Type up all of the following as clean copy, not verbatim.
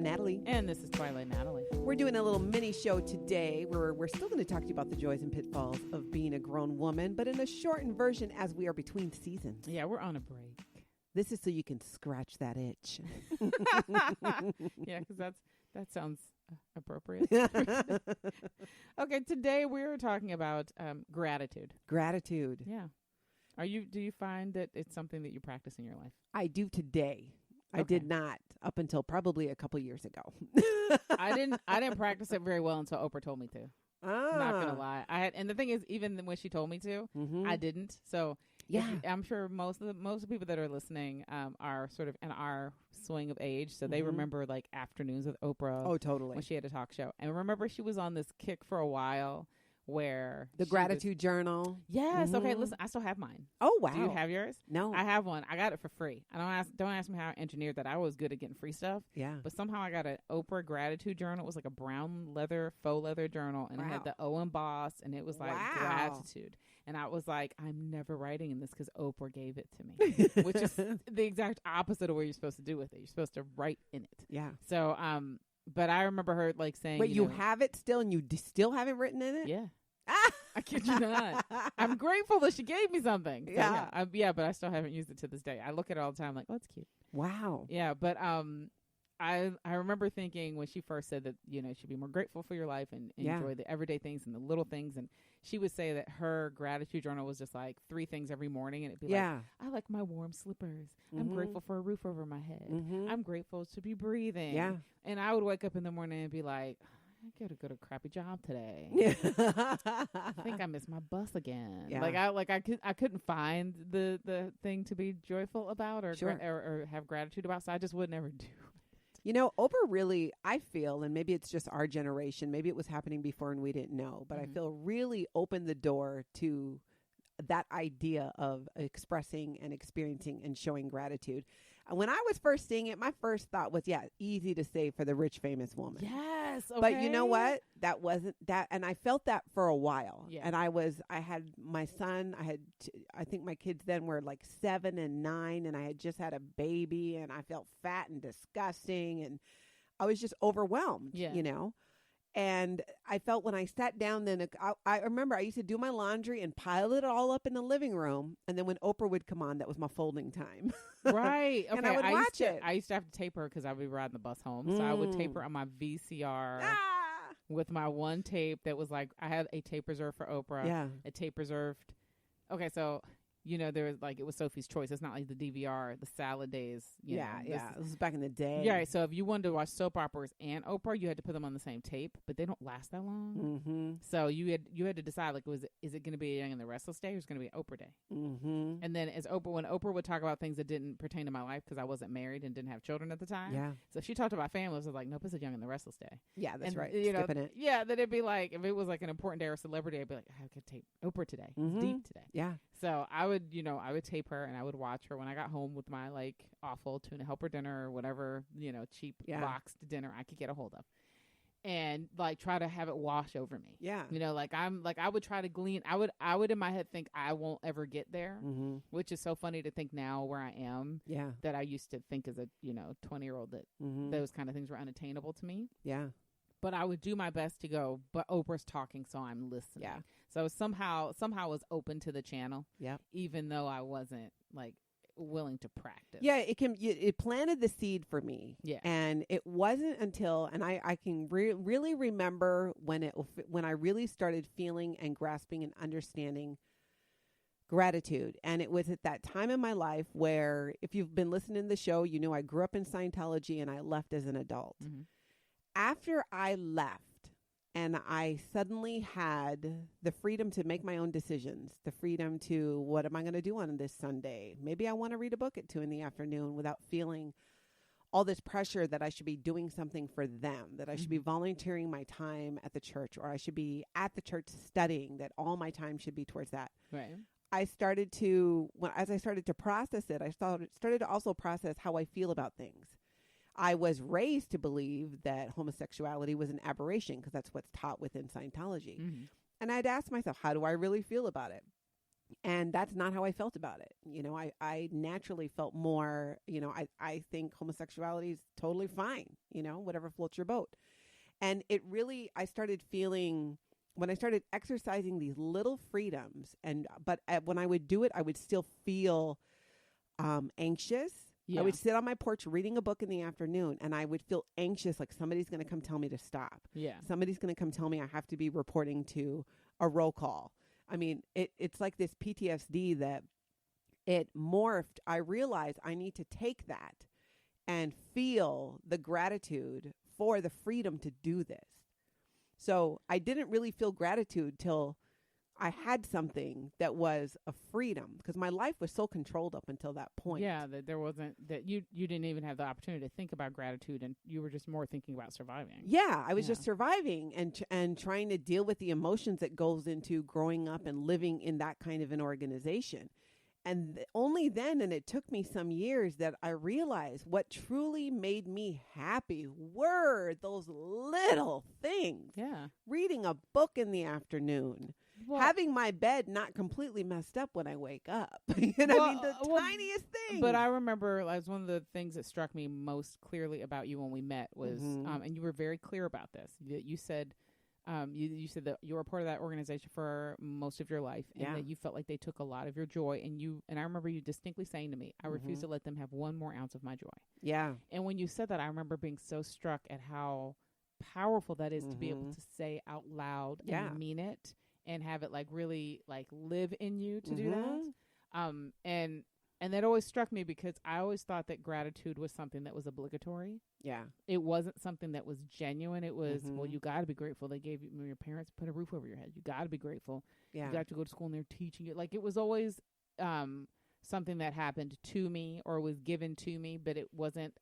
Natalie. And this is Twila and Natalie. We're doing a little mini show today where we're still going to talk to you about the joys and pitfalls of being a grown woman, but in a shortened version as we are between seasons. Yeah, we're on a break. This is so you can scratch that itch. Yeah, because that sounds appropriate. Okay, today we're talking about gratitude. Gratitude. Yeah. Do you find that it's something that you practice in your life? I do today. I did not up until probably a couple years ago. I didn't practice it very well until Oprah told me to. I'm not gonna lie. And the thing is, even when she told me to, I didn't. So yeah, I'm sure most of the people that are listening are sort of in our swing of age, so they remember like afternoons with Oprah. Oh, totally. When she had a talk show, and remember she was on this kick for a while where the gratitude journal. Yes. Okay. Listen, I still have mine. Oh wow. Do you have yours? No. I have one. I got it for free. Don't ask me how I engineered that. I was good at getting free stuff. Yeah. But somehow I got an Oprah gratitude journal. It was like a brown faux leather journal, and it had the O embossed, and it was like gratitude. And I was like, I'm never writing in this because Oprah gave it to me, which is the exact opposite of what you're supposed to do with it. You're supposed to write in it. Yeah. So, but I remember her like saying, wait, you have it still, and you still haven't written in it? Yeah. I kid you not. I'm grateful that she gave me something. So, yeah. But I still haven't used it to this day. I look at it all the time like, oh, that's cute. Wow. Yeah, but I remember thinking when she first said that, you should be more grateful for your life and enjoy the everyday things and the little things. And she would say that her gratitude journal was just like 3 things every morning. And it'd be like, I like my warm slippers. I'm grateful for a roof over my head. I'm grateful to be breathing. Yeah. And I would wake up in the morning and be like, I gotta go to a crappy job today. I think I missed my bus again. Yeah. I couldn't find the thing to be joyful about or have gratitude about, so I just would never do it. Oprah really, I feel, and maybe it's just our generation, maybe it was happening before and we didn't know, but I feel really opened the door to that idea of expressing and experiencing and showing gratitude. When I was first seeing it, my first thought was, easy to say for the rich, famous woman. Yes. Okay. But you know what? That wasn't that. And I felt that for a while. Yeah. And I had my son, I think my kids then were like 7 and 9, and I had just had a baby, and I felt fat and disgusting, and I was just overwhelmed, And I felt when I sat down, then I remember I used to do my laundry and pile it all up in the living room. And then when Oprah would come on, that was my folding time. Right. Okay. And I would watch it. I used to have to tape her because I would be riding the bus home. So I would tape her on my VCR with my one tape that was like, I had a tape reserved for Oprah. Yeah. A tape reserved. Okay. So, there was like, it was Sophie's Choice. It's not like the DVR, the salad days. This was back in the day. Yeah. So if you wanted to watch soap operas and Oprah, you had to put them on the same tape, but they don't last that long. Mm-hmm. So you had to decide, like, is it going to be Young and the Restless Day or is it going to be Oprah Day? Mm-hmm. And then when Oprah would talk about things that didn't pertain to my life because I wasn't married and didn't have children at the time. Yeah. So if she talked about families, I was like, nope, it's a Young and the Restless Day. Yeah, that's right. Skipping it. Yeah. Then it'd be like, if it was like an important day or celebrity, I'd be like, I could tape Oprah today. It's deep today. Yeah. So I would tape her and I would watch her when I got home with my like awful tuna helper dinner or whatever, cheap boxed dinner I could get a hold of, and like try to have it wash over me. Yeah. I would try to glean. I would in my head think I won't ever get there, which is so funny to think now where I am. Yeah. That I used to think as a 20-year-old that those kind of things were unattainable to me. Yeah. But I would do my best to go, but Oprah's talking, so I'm listening. Yeah. So somehow was open to the channel. Yeah. Even though I wasn't like willing to practice. Yeah, it planted the seed for me. Yeah. And it wasn't until, and I can really remember when I really started feeling and grasping and understanding gratitude. And it was at that time in my life where, if you've been listening to the show, I grew up in Scientology and I left as an adult. Mm-hmm. After I left and I suddenly had the freedom to make my own decisions, the freedom to, what am I going to do on this Sunday? Maybe I want to read a book at 2 p.m. without feeling all this pressure that I should be doing something for them, that I should be volunteering my time at the church, or I should be at the church studying, that all my time should be towards that. Right. As I started to process it, I started to also process how I feel about things. I was raised to believe that homosexuality was an aberration because that's what's taught within Scientology. Mm-hmm. And I'd ask myself, how do I really feel about it? And that's not how I felt about it. I naturally felt more, I think homosexuality is totally fine, whatever floats your boat. And it really, I started feeling, when I started exercising these little freedoms, but when I would do it, I would still feel anxious. Yeah. I would sit on my porch reading a book in the afternoon, and I would feel anxious, like somebody's going to come tell me to stop. Yeah. Somebody's going to come tell me I have to be reporting to a roll call. I mean, it's like this PTSD that it morphed. I realized I need to take that and feel the gratitude for the freedom to do this. So I didn't really feel gratitude till I had something that was a freedom, because my life was so controlled up until that point. Yeah, that there wasn't, that you didn't even have the opportunity to think about gratitude, and you were just more thinking about surviving. Yeah, I was just surviving and trying to deal with the emotions that goes into growing up and living in that kind of an organization. And only then, and it took me some years, that I realized what truly made me happy were those little things. Yeah. Reading a book in the afternoon. Well, having my bed not completely messed up when I wake up. I mean, the tiniest thing. But I remember, as one of the things that struck me most clearly about you when we met was, and you were very clear about this. You said, you said that you were part of that organization for most of your life, and that you felt like they took a lot of your joy. And I remember you distinctly saying to me, "I refuse to let them have one more ounce of my joy." Yeah. And when you said that, I remember being so struck at how powerful that is to be able to say out loud and mean it. And have it like really like live in you to do that. And that always struck me, because I always thought that gratitude was something that was obligatory. Yeah. It wasn't something that was genuine. It was, well, you got to be grateful. They gave you, your parents put a roof over your head. You got to be grateful. Yeah. You got to go to school and they're teaching you. Like, it was always something that happened to me or was given to me, but it wasn't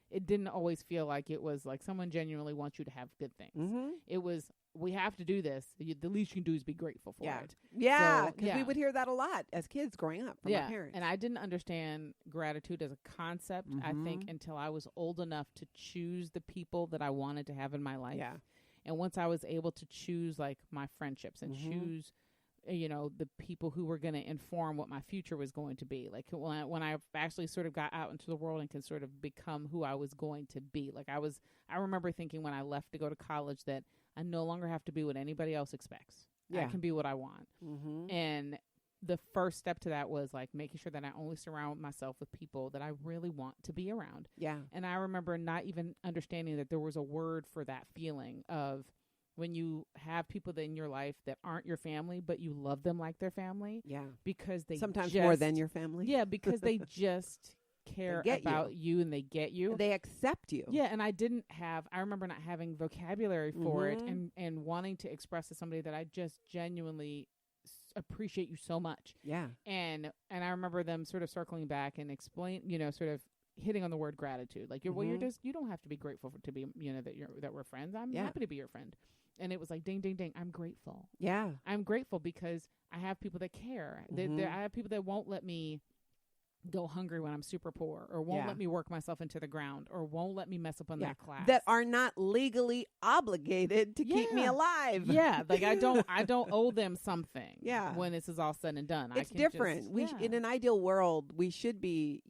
it didn't always feel like it was like someone genuinely wants you to have good things. It was, we have to do this. The least you can do is be grateful for it. Yeah, because we would hear that a lot as kids growing up from our parents. And I didn't understand gratitude as a concept, I think, until I was old enough to choose the people that I wanted to have in my life. Yeah. And once I was able to choose, like, my friendships and choose, the people who were going to inform what my future was going to be. Like, when I actually sort of got out into the world and can sort of become who I was going to be. Like, I remember thinking when I left to go to college that I no longer have to be what anybody else expects. I can be what I want. And the first step to that was like making sure that I only surround myself with people that I really want to be around. Yeah. And I remember not even understanding that there was a word for that feeling of when you have people in your life that aren't your family, but you love them like their family. Yeah. Because they sometimes more than your family. Yeah, because they just care about you and they get you. They accept you. Yeah, and I remember not having vocabulary for it and wanting to express to somebody that I just genuinely appreciate you so much. Yeah. And I remember them sort of circling back and sort of hitting on the word gratitude. Like, you don't have to be grateful to be, that we're friends. I'm happy to be your friend. And it was like, ding, ding, ding. I'm grateful. Yeah. I'm grateful because I have people that care. I have people that won't let me go hungry when I'm super poor, or won't let me work myself into the ground, or won't let me mess up on that class. That are not legally obligated to keep me alive. Yeah. Like, I don't owe them something. Yeah. When this is all said and done. It's different. In an ideal world, we should be,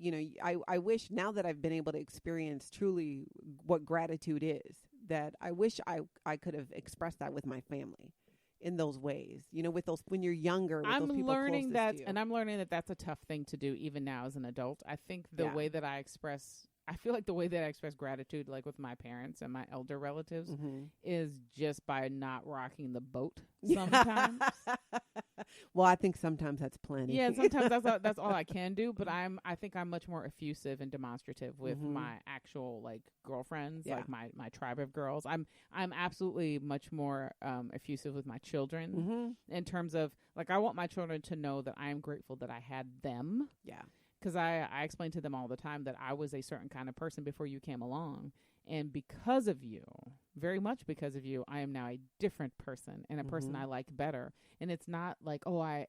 I wish, now that I've been able to experience truly what gratitude is, that I wish I could have expressed that with my family in those ways, with those, when you're younger, with those people learning closest that, to you. and I'm learning that that's a tough thing to do even now as an adult. I think the way that I feel like the way that I express gratitude, like with my parents and my elder relatives, is just by not rocking the boat sometimes. Well, I think sometimes that's plenty. Yeah, sometimes that's all I can do. But I think I'm much more effusive and demonstrative with my actual, like, girlfriends, like my tribe of girls. I'm absolutely much more effusive with my children in terms of, like, I want my children to know that I am grateful that I had them. Yeah. Because I explain to them all the time that I was a certain kind of person before you came along. And because of you, very much because of you, I am now a different person and a person I like better. And it's not like, oh, I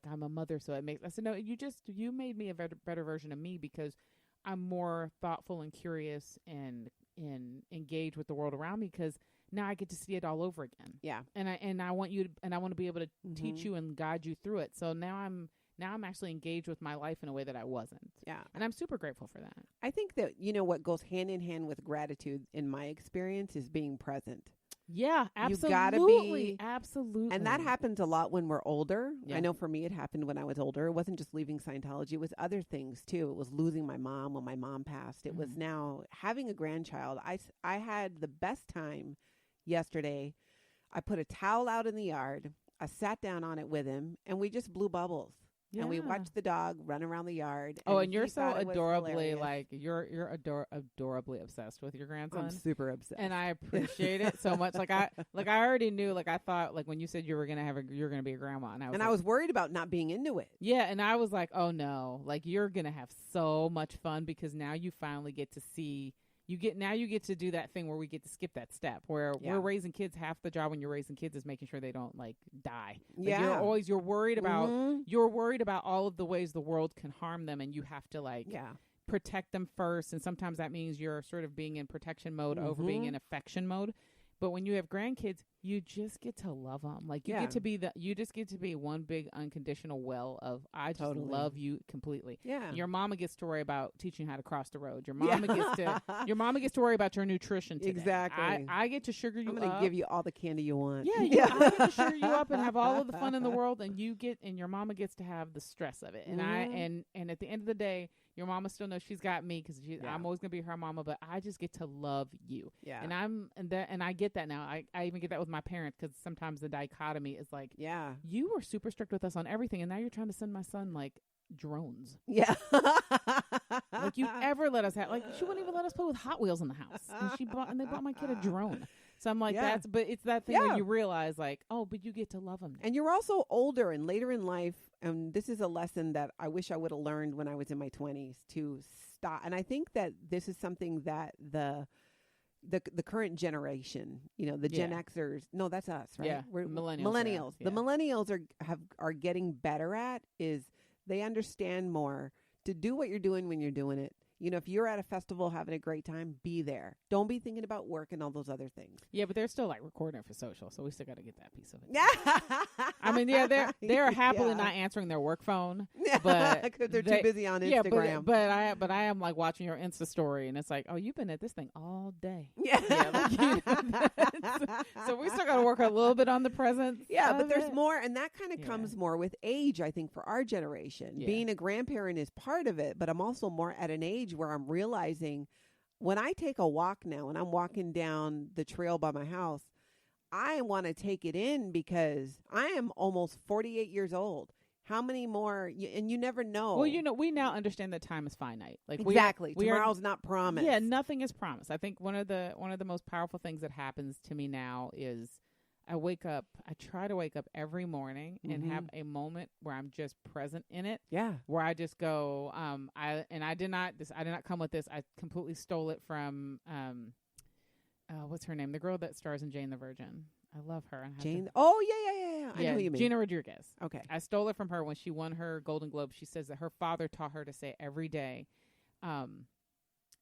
I'm a mother, so it makes. I said, no, you made me a better version of me because I'm more thoughtful and curious and engage with the world around me, because now I get to see it all over again. Yeah. And I want you to, and I want to be able to teach you and guide you through it. So now I'm actually engaged with my life in a way that I wasn't. Yeah. And I'm super grateful for that. I think that, what goes hand in hand with gratitude in my experience is being present. Yeah, absolutely. You gotta be, absolutely. And that happens a lot when we're older. Yeah. I know for me, it happened when I was older. It wasn't just leaving Scientology. It was other things too. It was losing my mom when my mom passed. It was now having a grandchild. I had the best time yesterday. I put a towel out in the yard. I sat down on it with him and we just blew bubbles. Yeah. And we watched the dog run around the yard. And you're so adorably, like, you're adorably obsessed with your grandson. I'm super obsessed. And I appreciate it so much. I already knew, I thought, when you said you were going to be a grandma. And I was worried about not being into it. Yeah. And I was like, oh no, you're going to have so much fun because now you finally get to see. You get to do that thing where we get to skip that step where we're raising kids. Half the job when you're raising kids is making sure they don't die. You're worried about all of the ways the world can harm them, and you have to protect them first. And sometimes that means you're sort of being in protection mode over being in affection mode. But when you have grandkids, you just get to love them. You just get to be one big unconditional well of, I just love you completely. Yeah. Your mama gets to worry about teaching you how to cross the road. Your mama gets to worry about your nutrition today. Exactly. I get to sugar you up. I'm going to give you all the candy you want. Yeah. I get to sugar you up and have all of the fun in the world, and your mama gets to have the stress of it. And and at the end of the day, your mama still knows she's got me because I'm always gonna be her mama, but I just get to love you. Yeah. And I get that now. I even get that with my parents because sometimes the dichotomy is you were super strict with us on everything, and now you're trying to send my son drones. Yeah. You ever let us have she wouldn't even let us play with Hot Wheels in the house, and they bought my kid a drone. So I'm like, but it's that thing where you realize but you get to love them. And you're also older and later in life. And this is a lesson that I wish I would have learned when I was in my 20s to stop. And I think that this is something that the current generation, the Gen Xers, no, that's us, right? Yeah. We're millennials. Yeah. The millennials are getting better at is they understand more to do what you're doing when you're doing it. If you're at a festival having a great time, be there. Don't be thinking about work and all those other things. Yeah, but they're still recording it for social, so we still got to get that piece of it. Yeah. I mean, they're happily not answering their work phone, but because they're too busy on Instagram. Yeah, but I am watching your Insta story, and it's oh, you've been at this thing all day. Yeah. So we still got to work a little bit on the presence. Yeah, but there's more, and that kind of comes more with age. I think for our generation, being a grandparent is part of it, but I'm also more at an age where I'm realizing when I take a walk now and I'm walking down the trail by my house, I want to take it in because I am almost 48 years old. How many more? And you never know. Well, we now understand that time is finite. Exactly. Tomorrow's not promised. Yeah, nothing is promised. I think one of the most powerful things that happens to me now is I try to wake up every morning and have a moment where I'm just present in it. Yeah. Where I just go, I did not come with this. I completely stole it from, what's her name? The girl that stars in Jane the Virgin. I love her. Jane. Oh, yeah. I know who you mean. Gina Rodriguez. Okay. I stole it from her when she won her Golden Globe. She says that her father taught her to say every day,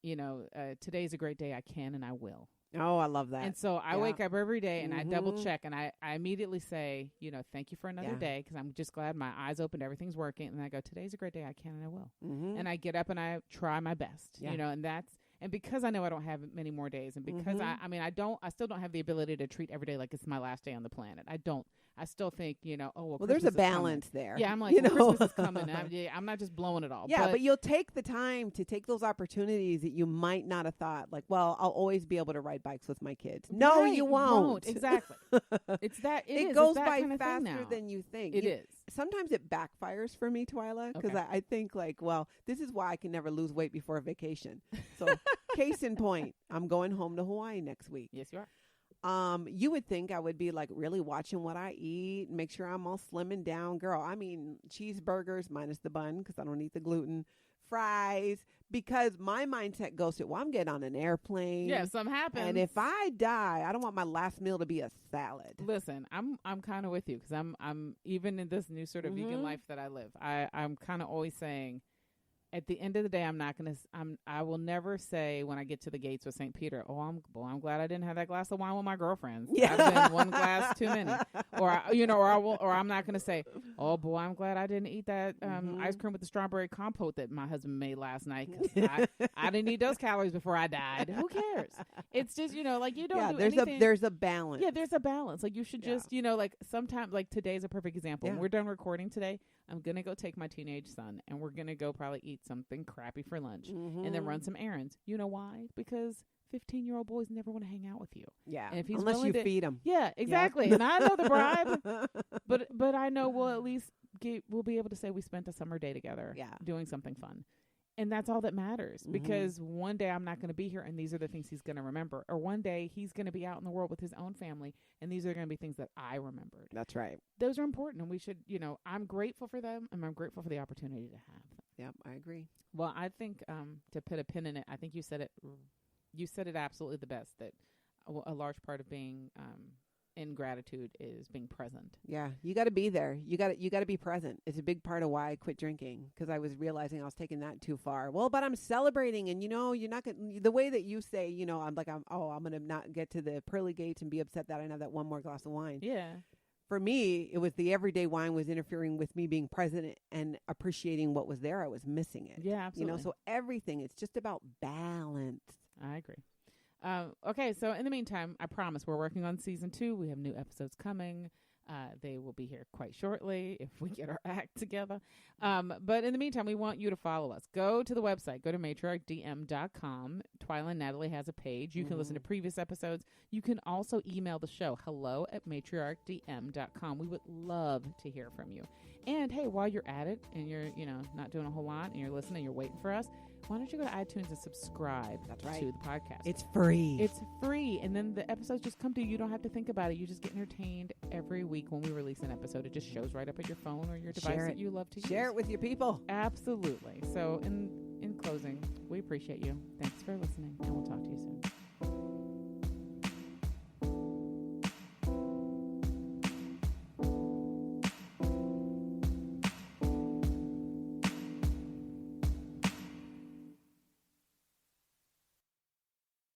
today's a great day. I can and I will. Oh, I love that. And so I wake up every day and I double check and I immediately say, thank you for another day because I'm just glad my eyes opened, everything's working. And I go, today's a great day. I can and I will. And I get up and I try my best, and because I know I don't have many more days and because I still don't have the ability to treat every day like it's my last day on the planet. I still think, well, there's a balance there. Yeah, I'm like, Christmas is coming. I'm not just blowing it all. Yeah, but you'll take the time to take those opportunities that you might not have thought, I'll always be able to ride bikes with my kids. No, you won't. Exactly. It goes by faster than you think. It is. Sometimes it backfires for me, Twila, because I think this is why I can never lose weight before a vacation. So case in point, I'm going home to Hawaii next week. Yes, you are. You would think I would be really watching what I eat, make sure I'm all slimming down. Girl, I mean, cheeseburgers minus the bun because I don't eat the gluten, fries, because my mindset goes to, I'm getting on an airplane. Yeah, something happens. And if I die, I don't want my last meal to be a salad. Listen, I'm kind of with you because I'm even in this new sort of vegan life that I live. I'm kind of always saying, at the end of the day, I will never say when I get to the gates with St. Peter, I'm glad I didn't have that glass of wine with my girlfriends. Yeah. I've been one glass too many. Or I'm not going to say, oh boy, I'm glad I didn't eat that ice cream with the strawberry compote that my husband made last night. 'Cause I didn't eat those calories before I died. Who cares? It's just, like you don't do anything. There's a balance. Yeah, there's a balance. Like you should just, like sometimes, like today's a perfect example. When we're done recording today, I'm going to go take my teenage son and we're going to go probably eat something crappy for lunch and then run some errands. You know why? Because 15-year-old boys never want to hang out with you. Yeah. And if he's unless you feed him. Yeah, exactly. Yeah. And I know the bribe, but I know we'll at least we'll be able to say we spent a summer day together doing something fun. And that's all that matters because one day I'm not going to be here and these are the things he's going to remember. Or one day he's going to be out in the world with his own family and these are going to be things that I remembered. That's right. Those are important and we should, I'm grateful for them and I'm grateful for the opportunity to have them. Yep, I agree. Well, I think to put a pin in it, I think you said it absolutely the best, that a large part of being in gratitude is being present. Yeah, you got to be there. You got to be present. It's a big part of why I quit drinking because I was realizing I was taking that too far. Well, but I'm celebrating, and you're not gonna, the way that you say, I'm like, I'm gonna not get to the pearly gates and be upset that I didn't have that one more glass of wine. Yeah. For me, it was the everyday wine was interfering with me being present and appreciating what was there. I was missing it. Yeah, absolutely. So everything, it's just about balance. I agree. Okay, so in the meantime, I promise we're working on season 2. We have new episodes coming. They will be here quite shortly if we get our act together. But in the meantime, we want you to follow us. Go to the website. Go to matriarchdm.com. Twila and Natalie has a page. You can listen to previous episodes. You can also email the show, hello@matriarchdm.com. We would love to hear from you. And, hey, while you're at it and you're, not doing a whole lot and you're listening, you're waiting for us, why don't you go to iTunes and subscribe to the podcast? It's free. It's free. And then the episodes just come to you. You don't have to think about it. You just get entertained every week when we release an episode. It just shows right up at your phone or your device that you love to use. Share it with your people. Absolutely. So in closing, we appreciate you. Thanks for listening, and we'll talk to you soon.